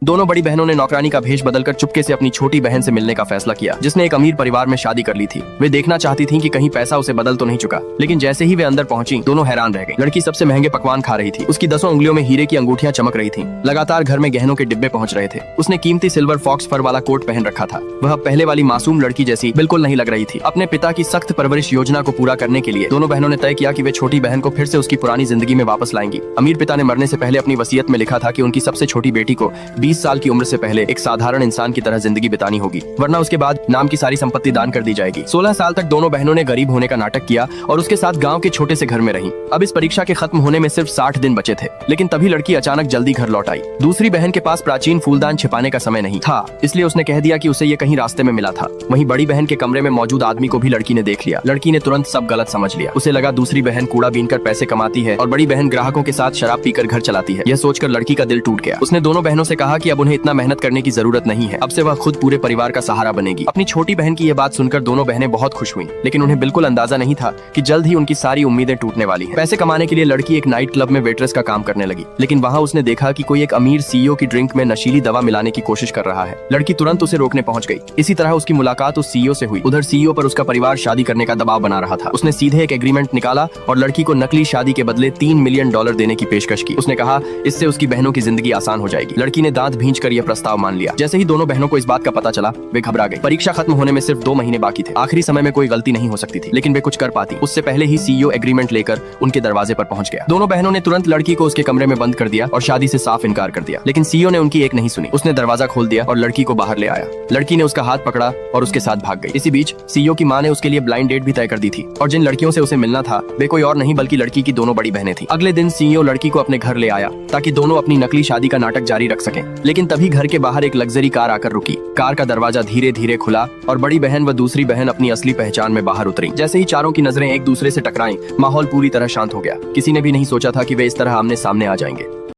दोनों बड़ी बहनों ने नौकरानी का भेष बदलकर चुपके से अपनी छोटी बहन से मिलने का फैसला किया, जिसने एक अमीर परिवार में शादी कर ली थी। वे देखना चाहती थीं कि कहीं पैसा उसे बदल तो नहीं चुका, लेकिन जैसे ही वे अंदर पहुंची, दोनों हैरान रह गईं। लड़की सबसे महंगे पकवान खा रही थी, उसकी 10 उंगलियों में हीरे की अंगूठियां चमक रही थीं। लगातार घर में गहनों के डिब्बे पहुंच रहे थे। उसने कीमती सिल्वर फॉक्स फर वाला कोट पहन रखा था। वह पहले वाली मासूम लड़की जैसी बिल्कुल नहीं लग रही थी। अपने पिता की सख्त परवरिश योजना को पूरा करने के लिए दोनों बहनों ने तय किया कि वे छोटी बहन को फिर से उसकी पुरानी जिंदगी में वापस लाएंगी। अमीर पिता ने मरने से पहले अपनी वसीयत में लिखा था कि उनकी सबसे छोटी बेटी को 20 साल की उम्र से पहले एक साधारण इंसान की तरह जिंदगी बितानी होगी, वरना उसके बाद नाम की सारी संपत्ति दान कर दी जाएगी। 16 साल तक दोनों बहनों ने गरीब होने का नाटक किया और उसके साथ गांव के छोटे से घर में रहीं। अब इस परीक्षा के खत्म होने में सिर्फ 60 दिन बचे थे, लेकिन तभी लड़की अचानक जल्दी घर लौट आई। दूसरी बहन के पास प्राचीन फूलदान छिपाने का समय नहीं था, इसलिए उसने कह दिया कि उसे ये कहीं रास्ते में मिला था। वहीं बड़ी बहन के कमरे में मौजूद आदमी को भी लड़की ने देख लिया। लड़की ने तुरंत सब गलत समझ लिया। उसे लगा दूसरी बहन कूड़ा बीनकर पैसे कमाती है और बड़ी बहन ग्राहकों के साथ शराब पीकर घर चलाती है। यह सोचकर लड़की का दिल टूट गया। उसने दोनों बहनों से कहा कि अब उन्हें इतना मेहनत करने की जरूरत नहीं है, अब से वह खुद पूरे परिवार का सहारा बनेगी। अपनी छोटी बहन की यह बात सुनकर दोनों बहनें बहुत खुश हुईं, लेकिन उन्हें बिल्कुल अंदाजा नहीं था कि जल्द ही उनकी सारी उम्मीदें टूटने वाली हैं। पैसे कमाने के लिए लड़की एक नाइट क्लब में वेट्रेस का काम करने लगी, लेकिन वहाँ उसने देखा कि कोई एक अमीर सीईओ की ड्रिंक में नशीली दवा मिलाने की कोशिश कर रहा है। लड़की तुरंत उसे रोकने पहुंच गई। इसी तरह उसकी मुलाकात उस सीईओ से हुई। उधर सीईओ पर उसका परिवार शादी करने का दबाव बना रहा था। उसने सीधे एक एग्रीमेंट निकाला और लड़की को नकली शादी के बदले $3 मिलियन देने की पेशकश की। उसने कहा इससे उसकी बहनों की जिंदगी आसान हो जाएगी। लड़की ने दांत भींचकर यह प्रस्ताव मान लिया। जैसे ही दोनों बहनों को इस बात का पता चला, वे घबरा गई। परीक्षा खत्म होने में सिर्फ 2 महीने बाकी थे। आखिरी समय में कोई गलती नहीं हो सकती थी, लेकिन वे कुछ कर पाती। उससे पहले ही सीईओ एग्रीमेंट लेकर उनके दरवाजे पर पहुंच गया। दोनों बहनों ने तुरंत लड़की को उसके कमरे में बंद कर दिया और शादी से साफ इनकार कर दिया, लेकिन सीईओ ने उनकी एक नहीं सुनी। उसने दरवाजा खोल दिया और लड़की को बाहर ले आया। लड़की ने उसका हाथ पकड़ा और उसके साथ भाग गई। इसी बीच सीईओ की मां ने उसके लिए ब्लाइंड डेट भी तय कर दी थी और जिन लड़कियों से उसे मिलना था वे कोई और नहीं बल्कि लड़की की दोनों बड़ी बहनें थी। अगले दिन सीईओ लड़की को अपने घर ले आया ताकि दोनों अपनी नकली शादी का नाटक जारी रख सकें। लेकिन तभी घर के बाहर एक लग्जरी कार आकर रुकी। कार का दरवाजा धीरे धीरे खुला और बड़ी बहन व दूसरी बहन अपनी असली पहचान में बाहर उतरी। जैसे ही चारों की नजरें एक दूसरे से टकराईं, माहौल पूरी तरह शांत हो गया। किसी ने भी नहीं सोचा था कि वे इस तरह आमने सामने आ जाएंगे।